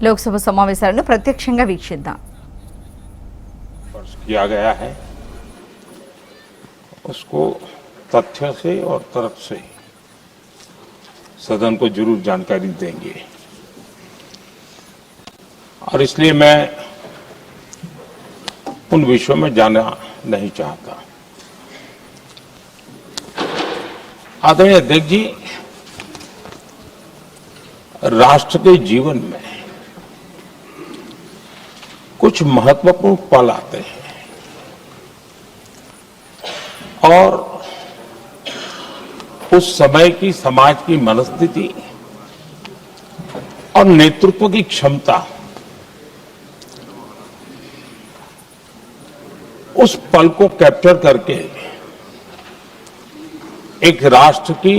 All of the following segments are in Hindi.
లోక్సభ సమావేశాలను ప్రత్యక్షంగా వీక్షిద్దాం. किया गया है उसको तथ्य से और तर्क से सदन को जरूर जानकारी देंगे और इसलिए मैं उन विषयों में जाना नहीं चाहता. आदरणीय अध्यक्ष जी, राष्ट्र के जीवन में कुछ महत्वपूर्ण पल आते हैं और उस समय की समाज की मनस्थिति और नेतृत्व की क्षमता उस पल को कैप्चर करके एक राष्ट्र की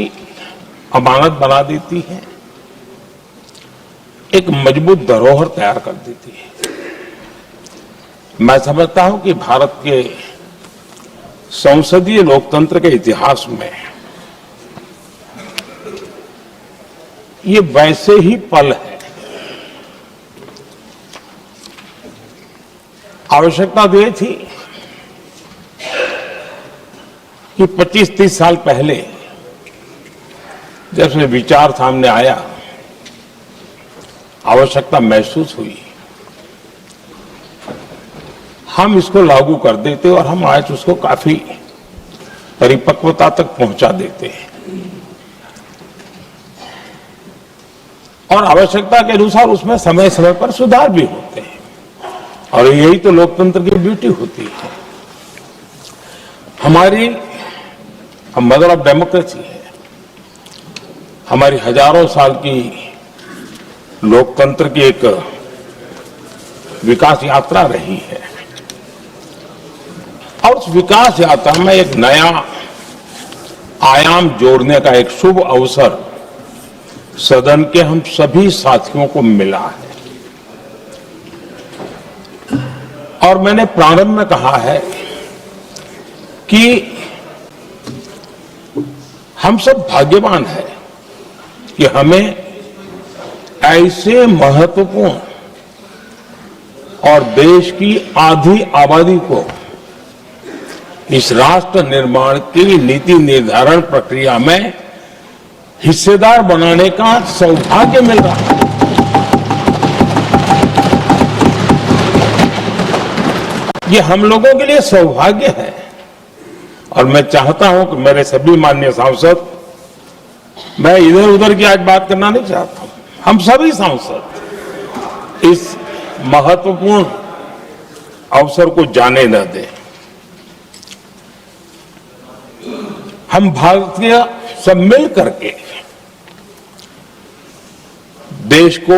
अमानत बना देती है, एक मजबूत धरोहर तैयार कर देती है. मैं समझता हूं कि भारत के संसदीय लोकतंत्र के इतिहास में ये वैसे ही पल है. आवश्यकता तो ये थी कि 25-30 साल पहले जब से विचार सामने आया, आवश्यकता महसूस हुई, हम इसको लागू कर देते और हम आज उसको काफी परिपक्वता तक पहुंचा देते हैं और आवश्यकता के अनुसार उसमें समय समय पर सुधार भी होते हैं और यही तो लोकतंत्र की ब्यूटी होती है. हमारी मदर ऑफ डेमोक्रेसी है, हमारी हजारों साल की लोकतंत्र की एक विकास यात्रा रही है और उस विकास यात्रा में एक नया आयाम जोड़ने का एक शुभ अवसर सदन के हम सभी साथियों को मिला है. और मैंने प्रारंभ में कहा है कि हम सब भाग्यवान हैं कि हमें ऐसे महत्वपूर्ण और देश की आधी आबादी को इस राष्ट्र निर्माण की नीति निर्धारण प्रक्रिया में हिस्सेदार बनाने का सौभाग्य मिल रहा है. ये हम लोगों के लिए सौभाग्य है और मैं चाहता हूं कि मेरे सभी माननीय सांसद, मैं इधर उधर की आज बात करना नहीं चाहता हूं, हम सभी सांसद इस महत्वपूर्ण अवसर को जाने न दें. हम भारतीय सब मिल करके देश को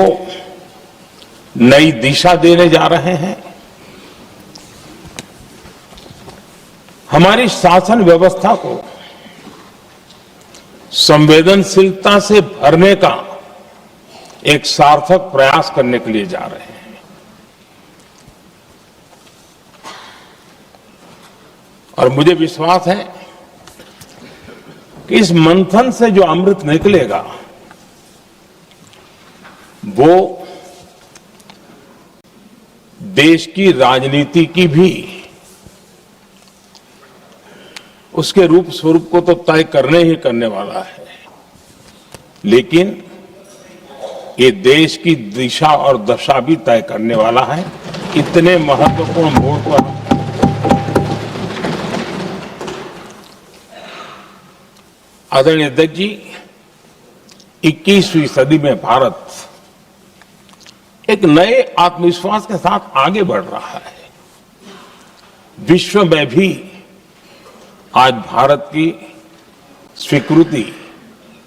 नई दिशा देने जा रहे हैं. हमारी शासन व्यवस्था को संवेदनशीलता से भरने का एक सार्थक प्रयास करने के लिए जा रहे हैं और मुझे विश्वास है कि इस मंथन से जो अमृत निकलेगा वो देश की राजनीति की भी उसके रूप स्वरूप को तो तय करने ही करने वाला है, लेकिन ये देश की दिशा और दशा भी तय करने वाला है. इतने महत्वपूर्ण मोड़ पर आदरणीय अध्यक्ष जी, 21वीं सदी में भारत एक नए आत्मविश्वास के साथ आगे बढ़ रहा है. विश्व में भी आज भारत की स्वीकृति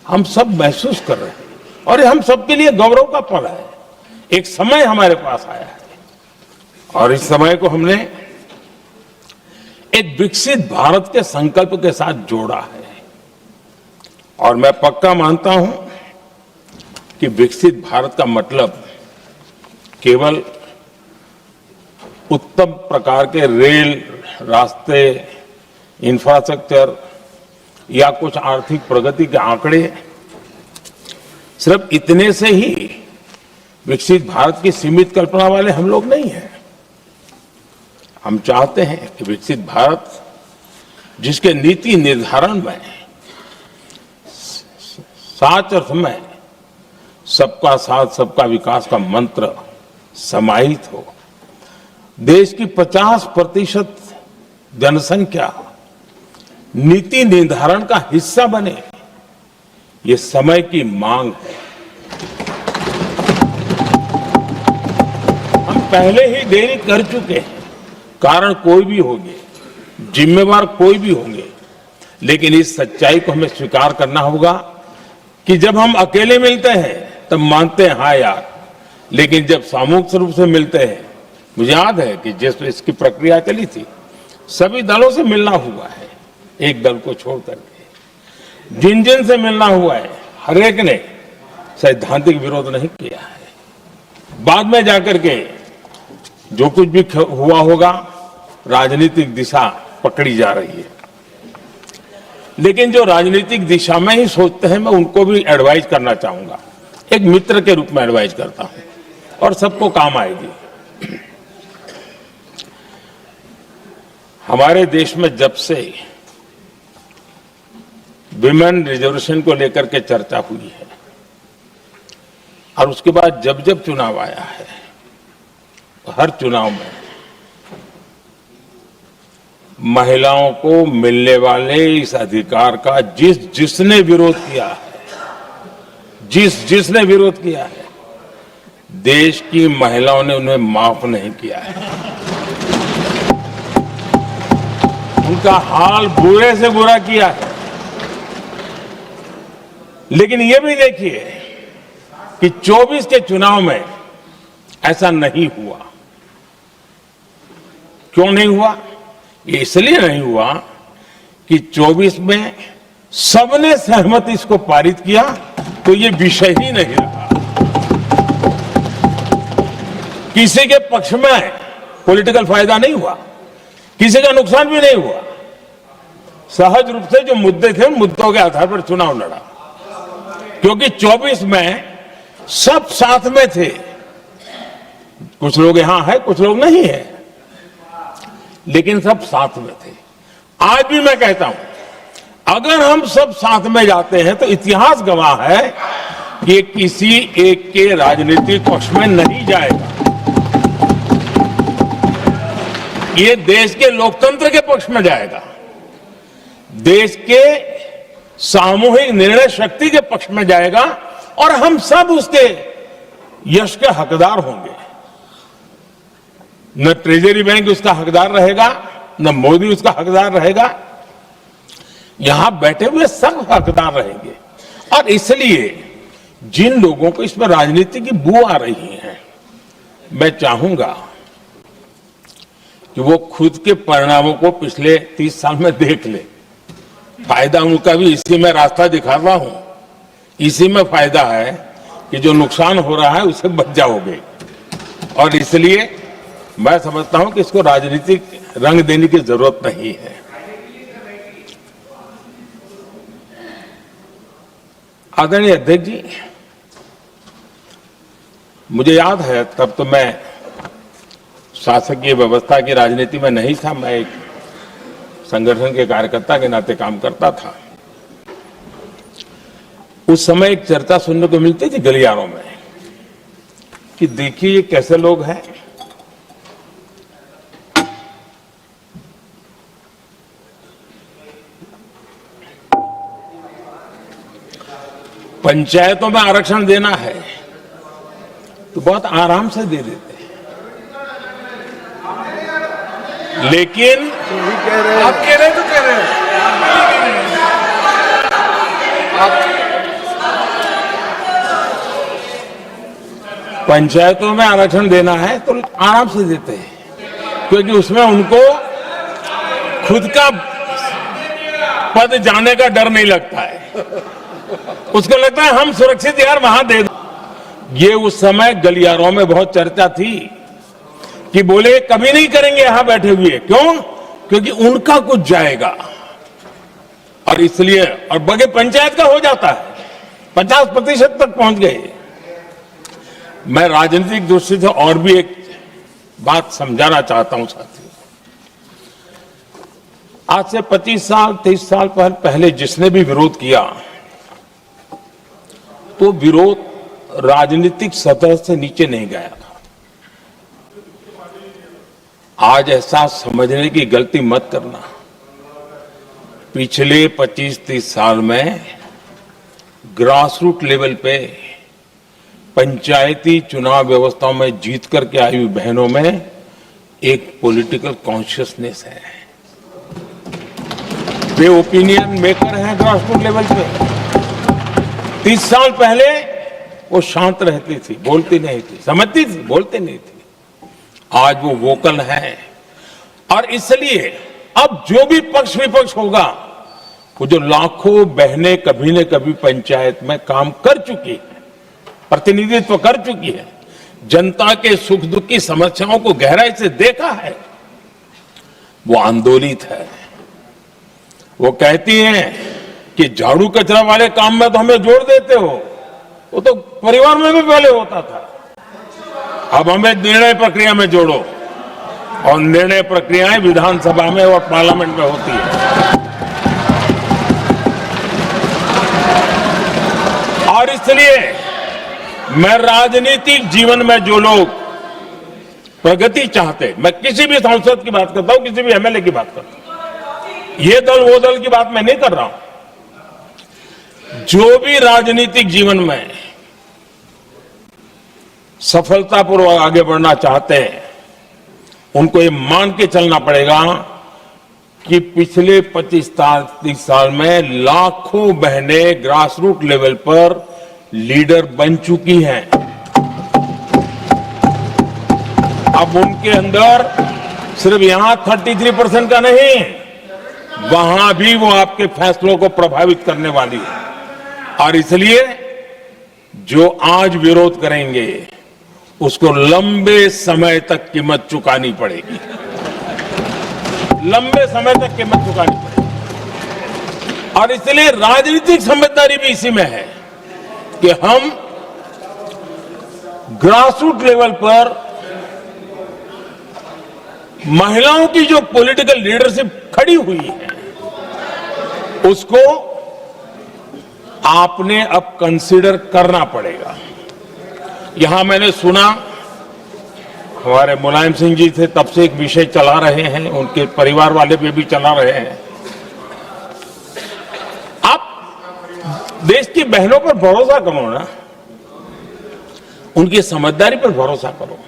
हम सब महसूस कर रहे हैं और ये हम सबके लिए गौरव का पल है. एक समय हमारे पास आया है और इस समय को हमने एक विकसित भारत के संकल्प के साथ जोड़ा है और मैं पक्का मानता हूं कि विकसित भारत का मतलब केवल उत्तम प्रकार के रेल, रास्ते, इंफ्रास्ट्रक्चर या कुछ आर्थिक प्रगति के आंकड़े सिर्फ इतने से ही विकसित भारत की सीमित कल्पना वाले हम लोग नहीं हैं। हम चाहते हैं कि विकसित भारत जिसके नीति निर्धारण में साच अर्थ में सबका साथ सबका विकास का मंत्र समाहित हो, देश की 50% जनसंख्या नीति निर्धारण का हिस्सा बने, ये समय की मांग है। हम पहले ही देरी कर चुके हैं। कारण कोई भी होंगे, जिम्मेवार कोई भी होंगे, लेकिन इस सच्चाई को हमें स्वीकार करना होगा कि जब हम अकेले मिलते हैं तब मानते हैं हाँ यार, लेकिन जब सामूहिक रूप से मिलते हैं, मुझे याद है कि जिस इसकी प्रक्रिया चली थी, सभी दलों से मिलना हुआ है, एक दल को छोड़ करके जिन जिन से मिलना हुआ है, हर एक ने सैद्धांतिक विरोध नहीं किया है। बाद में जाकर के जो कुछ भी हुआ होगा, राजनीतिक दिशा पकड़ी जा रही है, लेकिन जो राजनीतिक दिशा में ही सोचते हैं, मैं उनको भी एडवाइज करना चाहूंगा। एक मित्र के रूप में एडवाइज करता हूं और सबको काम आएगी। हमारे देश में जब से विमेन रिजर्वेशन को लेकर के चर्चा हुई है और उसके बाद जब जब चुनाव आया है, हर चुनाव में महिलाओं को मिलने वाले इस अधिकार का जिसने विरोध किया है, जिसने विरोध किया है, देश की महिलाओं ने उन्हें माफ नहीं किया है। उनका हाल बुरे से बुरा किया है। लेकिन यह भी देखिए कि 24 के चुनाव में ऐसा नहीं हुआ। क्यों नहीं हुआ? ये इसलिए नहीं हुआ कि 24 में सबने सहमति इसको पारित किया, तो ये विषय ही नहीं रहा। किसी के पक्ष में पॉलिटिकल फायदा नहीं हुआ, किसी का नुकसान भी नहीं हुआ। सहज रूप से जो मुद्दे थे, उन मुद्दों के आधार पर चुनाव लड़ा, क्योंकि 24 में सब साथ में थे। कुछ लोग यहां है, कुछ लोग नहीं है, लेकिन सब साथ में थे। आज भी मैं कहता हूं, अगर हम सब साथ में जाते हैं तो इतिहास गवाह है कि किसी एक के राजनीतिक पक्ष में नहीं जाएगा। ये देश के लोकतंत्र के पक्ष में जाएगा, देश के सामूहिक निर्णय शक्ति के पक्ष में जाएगा और हम सब उसके यश के हकदार होंगे। न ट्रेजरी बैंक उसका हकदार रहेगा, न मोदी उसका हकदार रहेगा, यहां बैठे हुए सब हकदार रहेंगे। और इसलिए जिन लोगों को इसमें राजनीति की बू आ रही है, मैं चाहूंगा कि वो खुद के परिणामों को पिछले 30 साल में देख ले। फायदा उनका भी इसी में रास्ता दिखा रहा हूं, इसी में फायदा है कि जो नुकसान हो रहा है उसे बच जाओगे। और इसलिए मैं समझता हूं कि इसको राजनीतिक रंग देने की जरूरत नहीं है। आदरणीय अध्यक्ष जी, मुझे याद है तब तो मैं शासकीय व्यवस्था की राजनीति में नहीं था, मैं एक संगठन के कार्यकर्ता के नाते काम करता था। उस समय एक चर्चा सुनने को मिलती थी गलियारों में कि देखिए ये कैसे लोग हैं, पंचायतों में आरक्षण देना है तो बहुत आराम से दे देते हैं, लेकिन आप कह रहे तो कह रहे हैं पंचायतों में आरक्षण देना है तो आराम से देते हैं, क्योंकि उसमें उनको खुद का पद जाने का डर नहीं लगता है। उसको लगता है हम सुरक्षित यार वहां दे दो। ये उस समय गलियारों में बहुत चर्चा थी कि बोले कभी नहीं करेंगे यहां बैठे हुए। क्यों? क्योंकि उनका कुछ जाएगा। और इसलिए और बगे पंचायत का हो जाता है, 50% तक पहुंच गए। मैं राजनीतिक दृष्टि से और भी एक बात समझाना चाहता हूं साथियों। आज से 25 साल 23 साल पहले जिसने भी विरोध किया तो विरोध राजनीतिक सतह से नीचे नहीं गया था। आज ऐसा समझने की गलती मत करना। पिछले 25-30 साल में ग्रास रूट लेवल पे पंचायती चुनाव व्यवस्थाओं में जीत करके आई हुई बहनों में एक पॉलिटिकल कॉन्शियसनेस है। वे ओपिनियन मेकर हैं ग्रास रूट लेवल पे। 30 साल पहले वो शांत रहती थी, बोलती नहीं थी, समझती थी, बोलती नहीं थी। आज वो वोकल है और इसलिए अब जो भी पक्ष विपक्ष होगा, वो जो लाखों बहनें कभी न कभी पंचायत में काम कर चुकी है, प्रतिनिधित्व कर चुकी है, जनता के सुख दुख की समस्याओं को गहराई से देखा है, वो आंदोलित है। वो कहती हैं कि झाड़ू कचरा वाले काम में तो हमें जोड़ देते हो, वो तो परिवार में भी पहले होता था, अब हमें निर्णय प्रक्रिया में जोड़ो। और निर्णय प्रक्रियाएं विधानसभा में और पार्लियामेंट में होती है। और इसलिए मैं राजनीतिक जीवन में जो लोग प्रगति चाहते, मैं किसी भी सांसद की बात करता हूं, किसी भी एमएलए की बात करता हूं, ये दल वो दल की बात मैं नहीं कर रहा हूं। जो भी राजनीतिक जीवन में सफलतापूर्वक आगे बढ़ना चाहते हैं, उनको ये मान के चलना पड़ेगा कि पिछले 25-30 साल में लाखों बहनें ग्रास रूट लेवल पर लीडर बन चुकी हैं। अब उनके अंदर सिर्फ यहां 33% का नहीं, वहां भी वो आपके फैसलों को प्रभावित करने वाली है। और इसलिए जो आज विरोध करेंगे उसको लंबे समय तक कीमत चुकानी पड़ेगी, लंबे समय तक कीमत चुकानी पड़ेगी। और इसलिए राजनीतिक समझदारी भी इसी में है कि हम ग्रासरूट लेवल पर महिलाओं की जो पॉलिटिकल लीडरशिप खड़ी हुई है, उसको आपने अब कंसीडर करना पड़ेगा। यहां मैंने सुना हमारे मुलायम सिंह जी थे, तब से एक विषय चला रहे हैं, उनके परिवार वाले भी चला रहे हैं। आप देश की बहनों पर भरोसा करो ना, उनकी समझदारी पर भरोसा करो।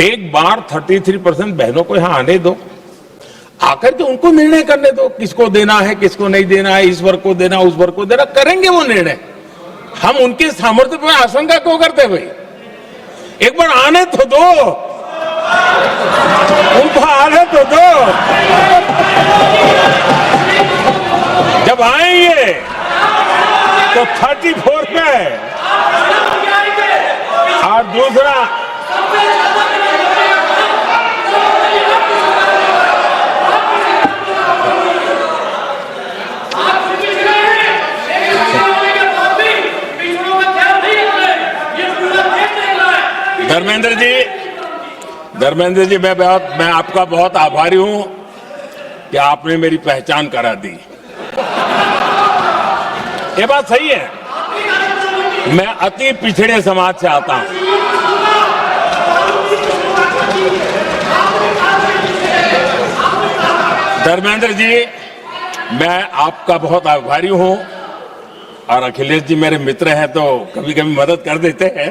एक बार 33% बहनों को यहां आने दो, आकर के उनको निर्णय करने दो, किसको देना है, किसको नहीं देना है, इस वर्ग को देना, उस वर्ग को देना, करेंगे वो निर्णय। हम उनके सामर्थ्य पर आशंका क्यों करते भाई? एक बार आने तो दो, उनको आने तो दो। जब आएंगे तो 34 में और दूसरा धर्मेंद्र जी मैं आपका बहुत आभारी हूं कि आपने मेरी पहचान करा दी। ये बात सही है, मैं अति पिछड़े समाज से आता हूं। धर्मेंद्र जी, मैं आपका बहुत आभारी हूं, और अखिलेश जी मेरे मित्र हैं तो कभी कभी मदद कर देते हैं।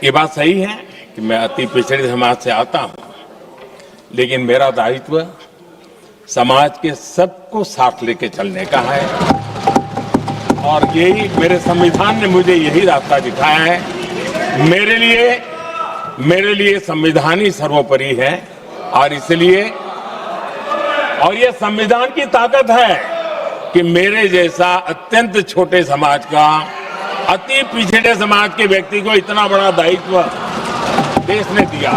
ये बात सही है कि मैं अति पिछड़े समाज से आता हूं, लेकिन मेरा दायित्व समाज के सबको साथ लेके चलने का है, और यही मेरे संविधान ने मुझे यही रास्ता दिखाया है। मेरे लिए संविधान ही सर्वोपरि है, और इसलिए और ये संविधान की ताकत है कि मेरे जैसा अत्यंत छोटे समाज का, अति पिछड़े समाज के व्यक्ति को इतना बड़ा दायित्व देश ने दिया।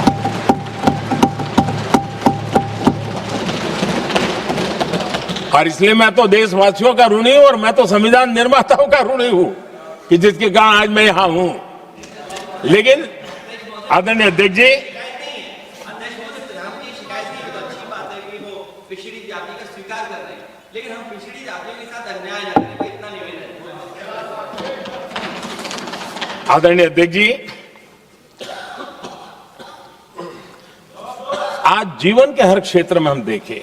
और इसलिए मैं तो देशवासियों का ऋणी हूं और मैं तो संविधान निर्माताओं का ऋणी हूं कि जिसके कारण आज मैं यहां हूं। लेकिन आदरणीय अध्यक्ष जी, पिछड़ी जाति का स्वीकार कर रहे हैं, लेकिन हम पिछड़ी जातियों के साथ अन्याय न करें, इतना निवेदन है। आदरणीय अध्यक्ष जी, आज जीवन के हर क्षेत्र में हम देखें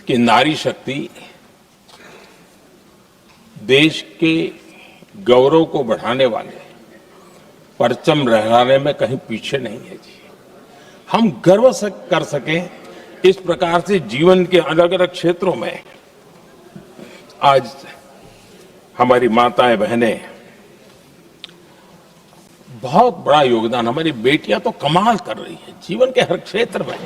कि नारी शक्ति देश के गौरव को बढ़ाने वाले, परचम लहराने में कहीं पीछे नहीं है जी। हम गर्व कर सकें इस प्रकार से जीवन के अलग अलग क्षेत्रों में आज हमारी माताएं बहनें बहुत बड़ा योगदान, हमारी बेटियां तो कमाल कर रही हैं जीवन के हर क्षेत्र में।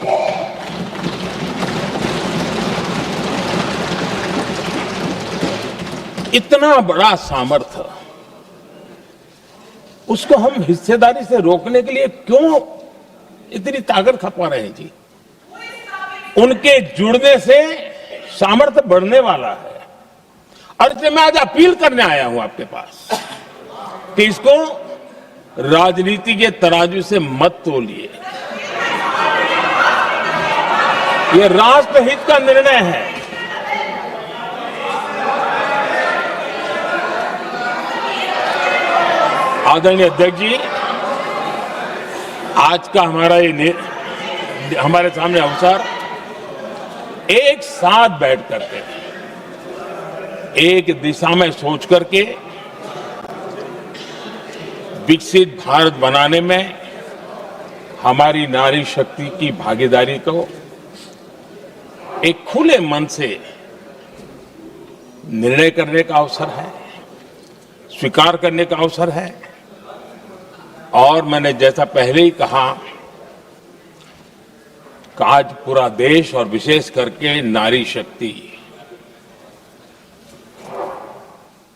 इतना बड़ा सामर्थ्य, उसको हम हिस्सेदारी से रोकने के लिए क्यों इतनी ताकत खपा रहे हैं जी? उनके जुड़ने से सामर्थ्य बढ़ने वाला है। और इसलिए मैं आज अपील करने आया हूं आपके पास कि इसको राजनीति के तराजू से मत तोलिए। ये राष्ट्रहित का निर्णय है। आदरणीय अध्यक्ष जी, आज का हमारे सामने अवसर एक साथ बैठ करके एक दिशा में सोच करके विकसित भारत बनाने में हमारी नारी शक्ति की भागीदारी को एक खुले मन से निर्णय करने का अवसर है, स्वीकार करने का अवसर है। और मैंने जैसा पहले ही कहा कि आज पूरा देश और विशेष करके नारी शक्ति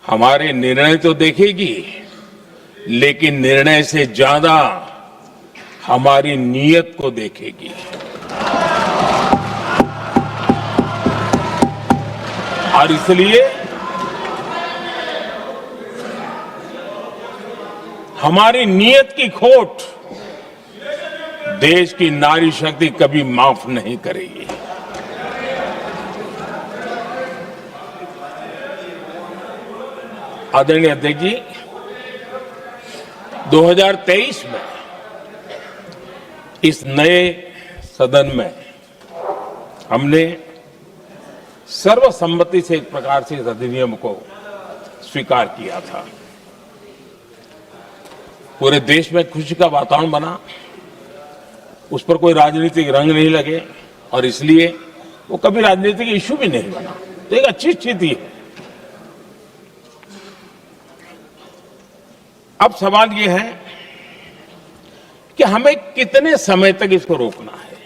हमारे निर्णय तो देखेगी, लेकिन निर्णय से ज्यादा हमारी नीयत को देखेगी। और इसलिए हमारी नीयत की खोट देश की नारी शक्ति कभी माफ नहीं करेगी। आदरणीय अध्यक्ष जी, 2023 में इस नए सदन में हमने सर्वसम्मति से एक प्रकार से इस अधिनियम को स्वीकार किया था। पूरे देश में खुशी का वातावरण बना, उस पर कोई राजनीतिक रंग नहीं लगे और इसलिए वो कभी राजनीतिक इश्यू भी नहीं बना। तो एक अच्छी स्थिति है। अब सवाल ये है कि हमें कितने समय तक इसको रोकना है।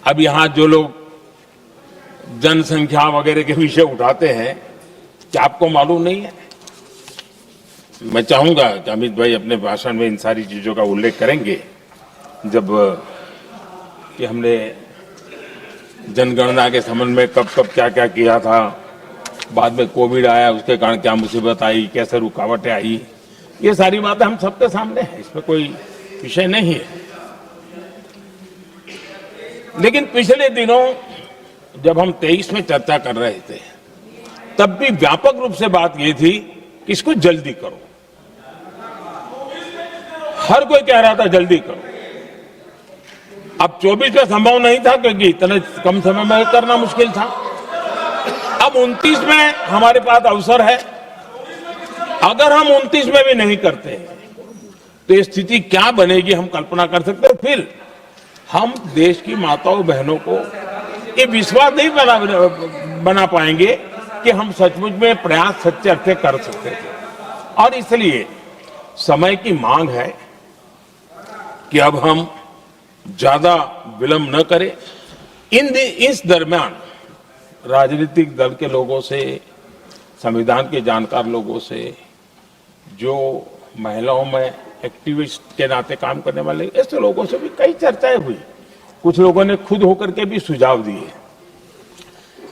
अब यहां जो लोग जनसंख्या वगैरह के विषय उठाते हैं, क्या आपको मालूम नहीं है? मैं चाहूंगा कि अमित भाई अपने भाषण में इन सारी चीजों का उल्लेख करेंगे, जब कि हमने जनगणना के संबंध में कब कब क्या क्या किया था, बाद में कोविड आया, उसके कारण क्या मुसीबत आई, कैसे रुकावटें आई, ये सारी बातें हम सबके सामने है, इसमें कोई विषय नहीं है। लेकिन पिछले दिनों जब हम 23 में चर्चा कर रहे थे, तब भी व्यापक रूप से बात ये थी कि इसको जल्दी करो। हर कोई कह रहा था जल्दी करो। अब 24 में संभव नहीं था क्योंकि इतने कम समय में करना मुश्किल था। अब 29 में हमारे पास अवसर है। अगर हम 29 में भी नहीं करते तो ये स्थिति क्या बनेगी हम कल्पना कर सकते हैं। फिर हम देश की माताओं बहनों को ये विश्वास नहीं बना पाएंगे कि हम सचमुच में प्रयास सच्चे अर्थ कर सकते थे। और इसलिए समय की मांग है कि अब हम ज्यादा विलंब न करें। इस दरमियान राजनीतिक दल के लोगों से, संविधान के जानकार लोगों से, जो महिलाओं में एक्टिविस्ट के नाते काम करने वाले ऐसे लोगों से भी कई चर्चाएं हुई। कुछ लोगों ने खुद होकर के भी सुझाव दिए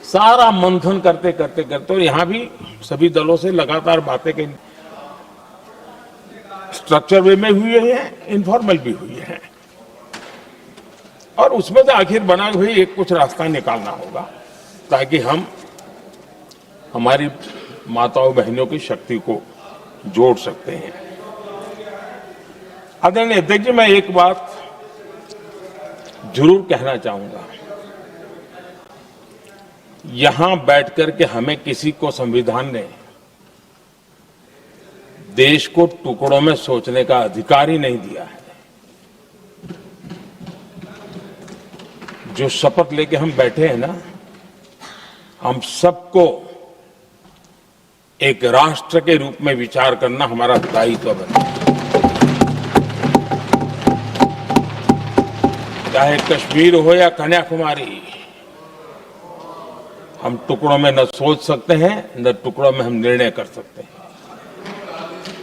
सारा मंथन करते करते करते, और यहां भी सभी दलों से लगातार बातें की, स्ट्रक्चर वे में हुई है, इनफॉर्मल भी हुई है, और उसमें से आखिर बना हुई एक कुछ रास्ता निकालना होगा ताकि हम हमारी माताओं बहनों की शक्ति को जोड़ सकते हैं। आदरणीय अध्यक्ष जी, मैं एक बात जरूर कहना चाहूंगा। यहां बैठकर के हमें किसी को संविधान ने देश को टुकड़ों में सोचने का अधिकार ही नहीं दिया है। जो शपथ लेके हम बैठे हैं ना, हम सबको एक राष्ट्र के रूप में विचार करना हमारा दायित्व बना। चाहे कश्मीर हो या कन्याकुमारी, हम टुकड़ों में न सोच सकते हैं, न टुकड़ों में हम निर्णय कर सकते हैं।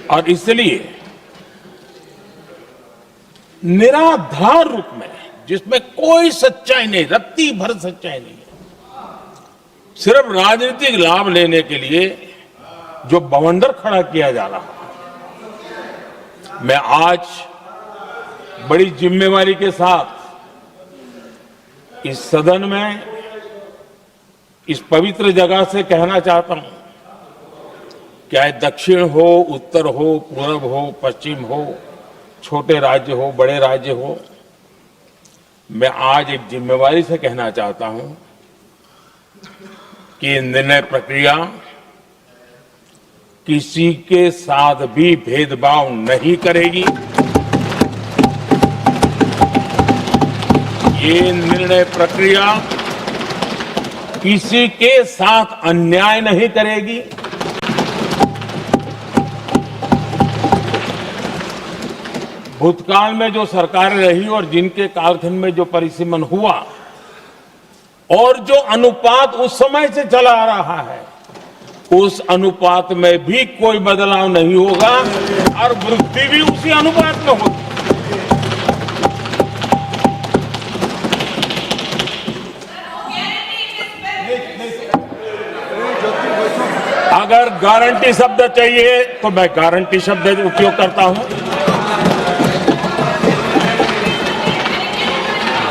और इसलिए निराधार रूप में, जिसमें कोई सच्चाई नहीं, रत्ती भर सच्चाई नहीं है, सिर्फ राजनीतिक लाभ लेने के लिए जो बवंडर खड़ा किया जा रहा है, मैं आज बड़ी जिम्मेवारी के साथ इस सदन में, इस पवित्र जगह से कहना चाहता हूं, चाहे दक्षिण हो, उत्तर हो, पूर्व हो, पश्चिम हो, छोटे राज्य हो, बड़े राज्य हो, मैं आज एक जिम्मेवारी से कहना चाहता हूं कि निर्णय प्रक्रिया किसी के साथ भी भेदभाव नहीं करेगी। ये निर्णय प्रक्रिया किसी के साथ अन्याय नहीं करेगी। भूतकाल में जो सरकारें रही और जिनके कालखंड में जो परिसीमन हुआ और जो अनुपात उस समय से चला आ रहा है, उस अनुपात में भी कोई बदलाव नहीं होगा और वृद्धि भी उसी अनुपात में होगी। अगर गारंटी शब्द चाहिए तो मैं गारंटी शब्द उपयोग करता हूं।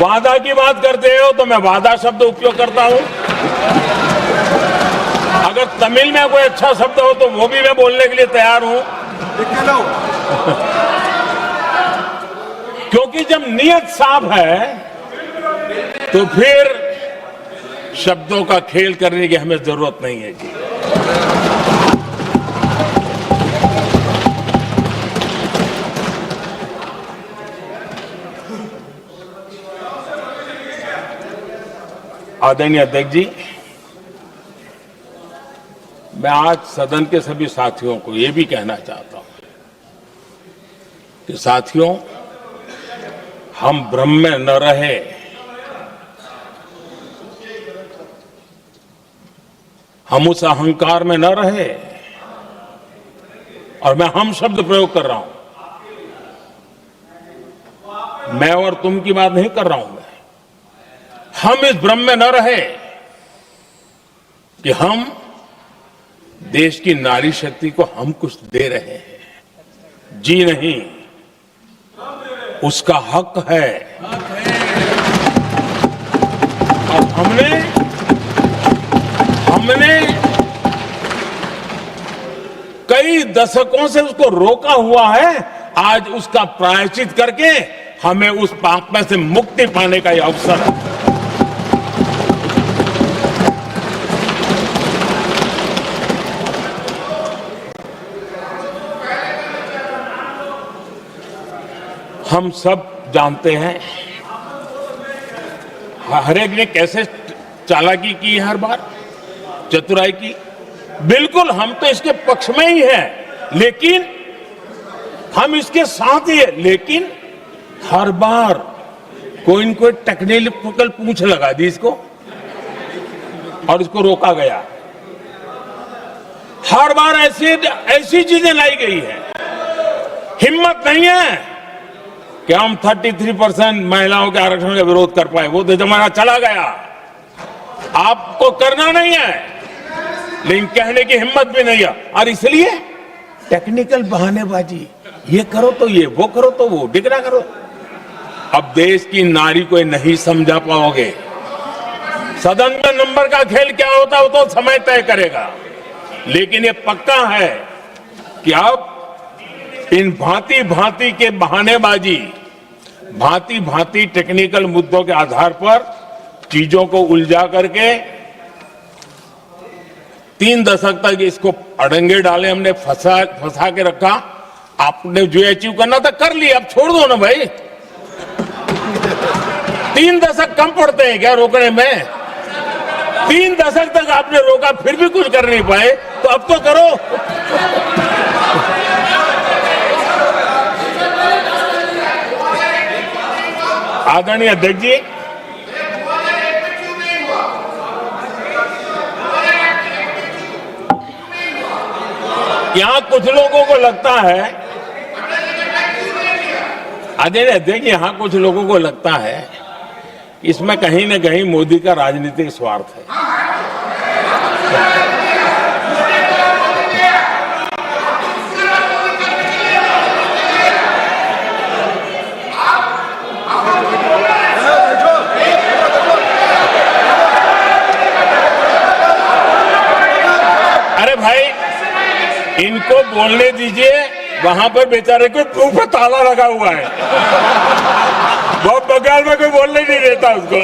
वादा की बात करते हो तो मैं वादा शब्द उपयोग करता हूं। अगर तमिल में कोई अच्छा शब्द हो तो वो भी मैं बोलने के लिए तैयार हूं। क्योंकि जब नियत साफ है तो फिर शब्दों का खेल करने की हमें जरूरत नहीं है जी। आदरणीय अध्यक्ष जी, मैं आज सदन के सभी साथियों को यह भी कहना चाहता हूं कि साथियों, हम भ्रम में न रहे। हम उस अहंकार में न रहे, और मैं हम शब्द प्रयोग कर रहा हूं। मैं और तुम की बात नहीं कर रहा हूं। हम इस भ्रम में न रहे कि हम देश की नारी शक्ति को हम कुछ दे रहे हैं। जी नहीं, उसका हक है। और हमने कई दशकों से उसको रोका हुआ है। आज उसका प्रायश्चित करके हमें उस पाप में से मुक्ति पाने का यह अवसर है। हम सब जानते हैं हर एक ने कैसे चालाकी की है, हर बार चतुराई की। बिल्कुल, हम तो इसके पक्ष में ही हैं, लेकिन हम इसके साथ ही हैं। लेकिन हर बार कोई न कोई टेक्निकल पूंछ लगा दी इसको और इसको रोका गया। हर बार ऐसी चीजें लाई गई है। हिम्मत नहीं है कि हम 33% महिलाओं के आरक्षण का विरोध कर पाए। वो तो जमाना चला गया। आपको करना नहीं है, लेकिन कहने की हिम्मत भी नहीं है। और इसलिए टेक्निकल बहानेबाजी, ये करो तो ये, वो करो तो वो, डिगरा करो। अब देश की नारी को नहीं समझा पाओगे। सदन में नंबर का खेल क्या होता है वो तो समय तय करेगा, लेकिन ये पक्का है कि अब इन भांति भांति के बहानेबाजी, भांति भांति टेक्निकल मुद्दों के आधार पर चीजों को उलझा करके 3 दशक तक इसको अड़ंगे डाले हमने, फंसा के रखा। आपने जो अचीव करना था कर लिया, अब छोड़ दो ना भाई। 3 दशक कम पड़ते हैं क्या रोकने में? 3 दशक तक आपने रोका फिर भी कुछ कर नहीं पाए, तो अब तो करो। आदरणीय अध्यक्ष जी, यहां कुछ लोगों को लगता है, आदरणीय अध्यक्ष, यहां कुछ लोगों को लगता है इसमें कहीं न कहीं मोदी का राजनीतिक स्वार्थ है। अरे भाई, इनको बोलने दीजिए, वहां पर बेचारे को मुंह पे ताला लगा हुआ है, बहुत बगल में कोई बोलने नहीं देता उसको।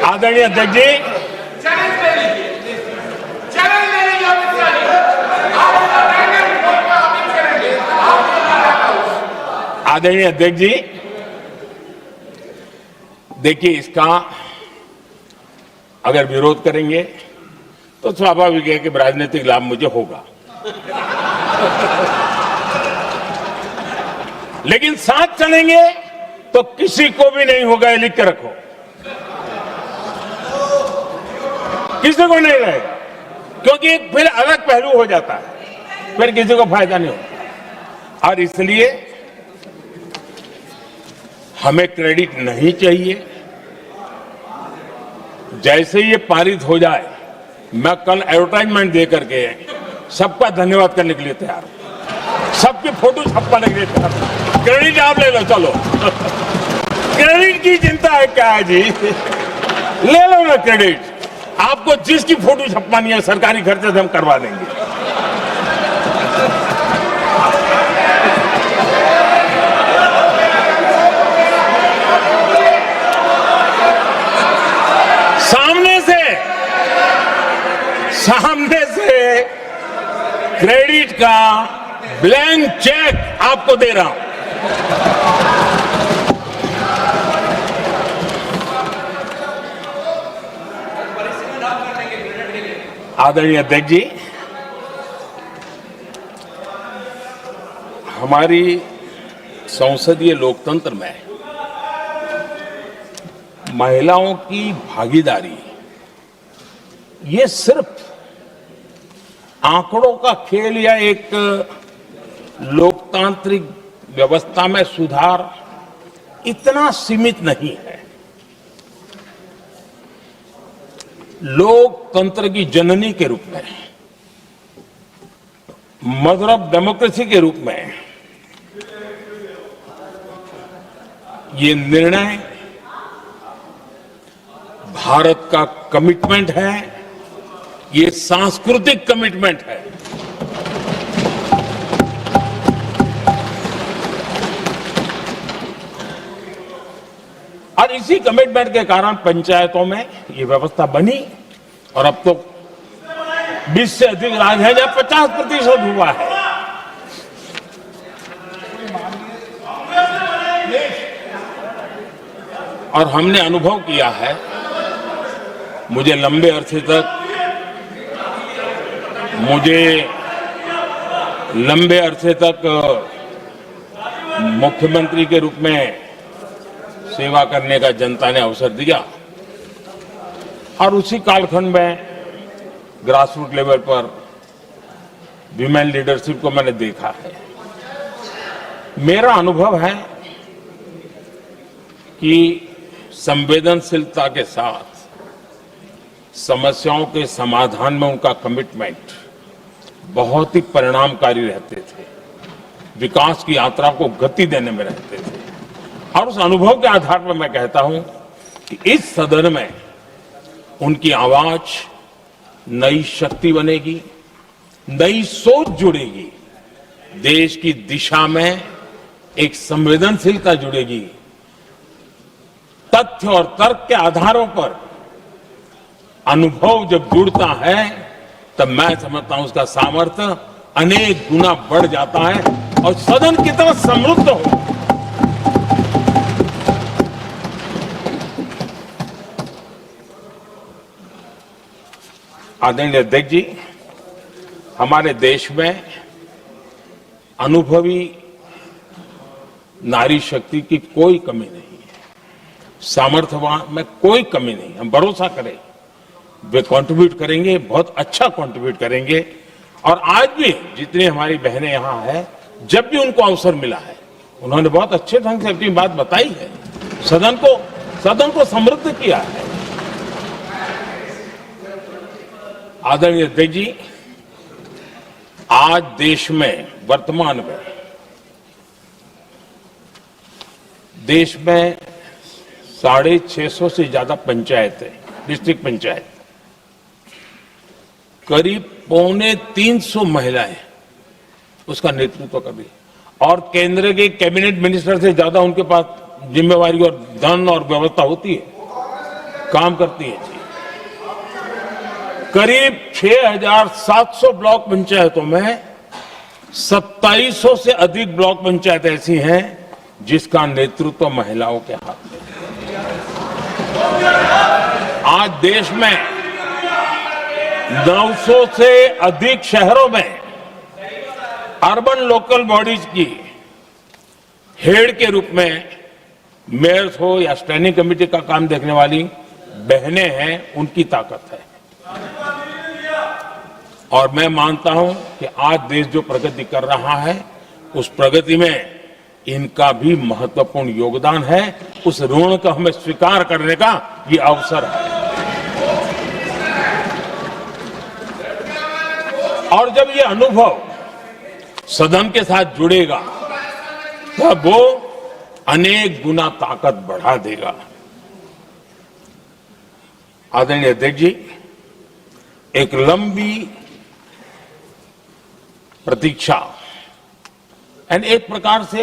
आदरणीय अध्यक्ष जी, आदरणीय अध्यक्ष जी, देखिए, इसका अगर विरोध करेंगे तो स्वाभाविक है कि राजनीतिक लाभ मुझे होगा, लेकिन साथ चलेंगे तो किसी को भी नहीं होगा, ये लिख के रखो। किसी को नहीं रहेगा, क्योंकि फिर अलग पहलू हो जाता है, फिर किसी को फायदा नहीं होता। और इसलिए हमें क्रेडिट नहीं चाहिए। जैसे ये पारित हो जाए, मैं कल एडवर्टाइजमेंट दे करके सबका धन्यवाद करने के लिए तैयार हूं, सबकी फोटो छपवाने के लिए तैयार हूं। क्रेडिट आप ले लो, चलो। क्रेडिट की चिंता है क्या है जी, ले लो ना क्रेडिट। आपको जिसकी फोटो छपवानी है सरकारी खर्चे से हम करवा देंगे। सामने से क्रेडिट का ब्लैंक चेक आपको दे रहा हूं। आदरणीय अध्यक्ष जी, हमारी संसदीय लोकतंत्र में महिलाओं की भागीदारी ये सिर्फ आंकड़ों का खेल या एक लोकतांत्रिक व्यवस्था में सुधार इतना सीमित नहीं है। लोकतंत्र की जननी के रूप में, मदर ऑफ डेमोक्रेसी के रूप में ये निर्णय भारत का कमिटमेंट है, ये सांस्कृतिक कमिटमेंट है। और इसी कमिटमेंट के कारण पंचायतों में ये व्यवस्था बनी और अब तो 20 से अधिक राज्य है जहां 50% हुआ है। और हमने अनुभव किया है, मुझे लंबे अरसे तक लंबे अरसे तक मुख्यमंत्री के रूप में सेवा करने का जनता ने अवसर दिया और उसी कालखंड में ग्रास रूट लेवल पर विमेन लीडरशिप को मैंने देखा है। मेरा अनुभव है कि संवेदनशीलता के साथ समस्याओं के समाधान में उनका कमिटमेंट बहुत ही परिणामकारी रहते थे, विकास की यात्रा को गति देने में रहते थे। और उस अनुभव के आधार पर मैं कहता हूं कि इस सदन में उनकी आवाज नई शक्ति बनेगी, नई सोच जुड़ेगी, देश की दिशा में एक संवेदनशीलता जुड़ेगी। तथ्य और तर्क के आधारों पर अनुभव जब जुड़ता है तब मैं समझता हूं उसका सामर्थ्य अनेक गुना बढ़ जाता है और सदन कितना समृद्ध हो। आदरणीय अध्यक्ष जी, हमारे देश में अनुभवी नारी शक्ति की कोई कमी नहीं है, सामर्थ्यवान में कोई कमी नहीं। हम भरोसा करें वे कंट्रीब्यूट करेंगे, बहुत अच्छा कंट्रीब्यूट करेंगे। और आज भी जितनी हमारी बहनें यहां हैं, जब भी उनको अवसर मिला है उन्होंने बहुत अच्छे ढंग से अपनी बात बताई है, सदन को समृद्ध किया है। आदरणीय अध्यक्ष जी, आज देश में वर्तमान में देश में 650 से ज्यादा पंचायतें, डिस्ट्रिक्ट पंचायत, करीब 250 महिलाएं उसका नेतृत्व कर रही है और केंद्र के कैबिनेट मिनिस्टर से ज्यादा उनके पास जिम्मेवारी और धन और व्यवस्था होती है, काम करती है जी। करीब 6,700 ब्लॉक पंचायतों में 2700 से अधिक ब्लॉक पंचायत ऐसी हैं जिसका नेतृत्व महिलाओं के हाथ में है। आज देश में 900 से अधिक शहरों में अर्बन लोकल बॉडीज की हेड के रूप में मेयर्स हो या स्टैंडिंग कमेटी का काम देखने वाली बहनें हैं, उनकी ताकत है। और मैं मानता हूं कि आज देश जो प्रगति कर रहा है उस प्रगति में इनका भी महत्वपूर्ण योगदान है। उस ऋण को हमें स्वीकार करने का ये अवसर है। और जब ये अनुभव सदन के साथ जुड़ेगा तब वो अनेक गुना ताकत बढ़ा देगा। आदरणीय अध्यक्ष जी, एक लंबी प्रतीक्षा एंड एक प्रकार से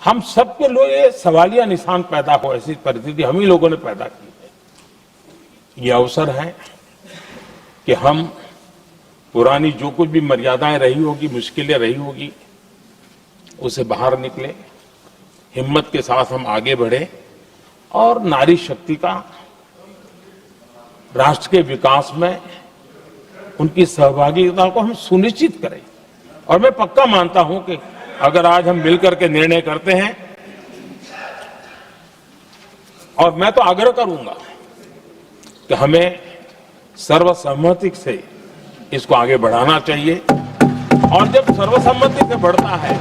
हम सबके लिए ये सवालिया निशान पैदा हो, ऐसी परिस्थिति हम ही लोगों ने पैदा की है। ये अवसर है कि हम पुरानी जो कुछ भी मर्यादाएं रही होगी, मुश्किलें रही होगी, उसे बाहर निकले, हिम्मत के साथ हम आगे बढ़े और नारी शक्ति का राष्ट्र के विकास में उनकी सहभागिता को हम सुनिश्चित करें। और मैं पक्का मानता हूं कि अगर आज हम मिलकर के निर्णय करते हैं, और मैं तो आग्रह करूंगा कि हमें सर्वसम्मति से इसको आगे बढ़ाना चाहिए। और जब सर्वसम्मति से बढ़ता है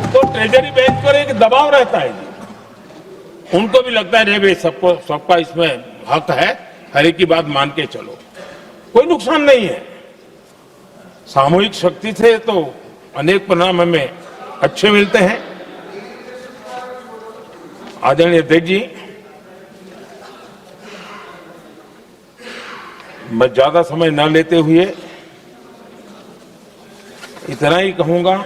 तो ट्रेजरी बेंच पर एक दबाव रहता है जी, उनको भी लगता है रे भाई सबका इसमें हक है, हर एक की बात मान के चलो, कोई नुकसान नहीं है। सामूहिक शक्ति से तो अनेक परिणाम हमें अच्छे मिलते हैं। आदरणीय अध्यक्ष जी, मैं ज्यादा समय न लेते हुए इतना ही कहूंगा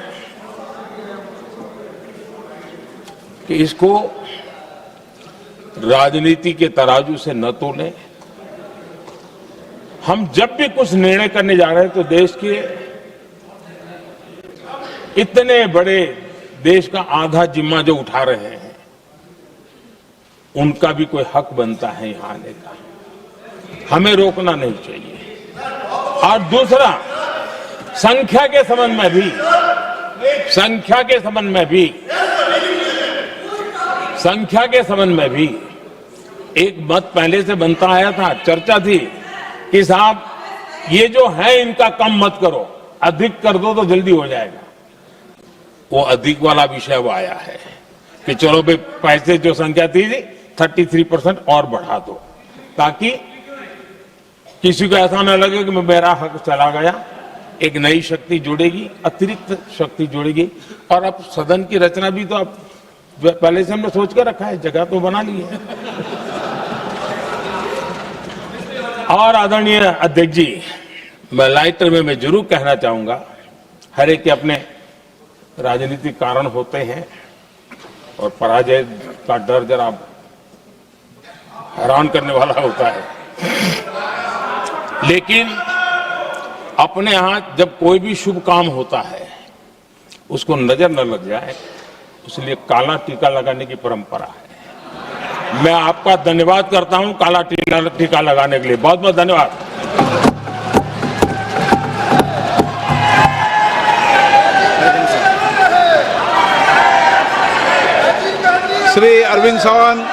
कि इसको राजनीति के तराजू से न तोलें। हम जब भी कुछ निर्णय करने जा रहे हैं तो देश के इतने बड़े देश का आधा जिम्मा जो उठा रहे हैं उनका भी कोई हक बनता है यहां आने का, हमें रोकना नहीं चाहिए। और दूसरा, संख्या के संबंध में भी संख्या के संबंध में भी एक मत पहले से बनता आया था, चर्चा थी कि साहब ये जो है इनका कम मत करो, अधिक कर दो तो जल्दी हो जाएगा। वो अधिक वाला विषय वो आया है कि चलो भाई पैसे जो संख्या थी 33% और बढ़ा दो, ताकि किसी को ऐसा न लगे कि मेरा हक चला गया। एक नई शक्ति जुड़ेगी, अतिरिक्त शक्ति जुड़ेगी। और अब सदन की रचना भी तो अब पहले से हमने सोच कर रखा है, जगह तो बना ली है। और आदरणीय अध्यक्ष जी, मैं लाइटर में मैं जरूर कहना चाहूंगा, हर एक के अपने राजनीतिक कारण होते हैं और पराजय का डर जरा हैरान करने वाला होता है, लेकिन अपने यहां जब कोई भी शुभ काम होता है उसको नजर न लग जाए, इसलिए काला टीका लगाने की परंपरा है। मैं आपका धन्यवाद करता हूं काला टीका लगाने के लिए, बहुत बहुत धन्यवाद। श्री अरविंद चौहान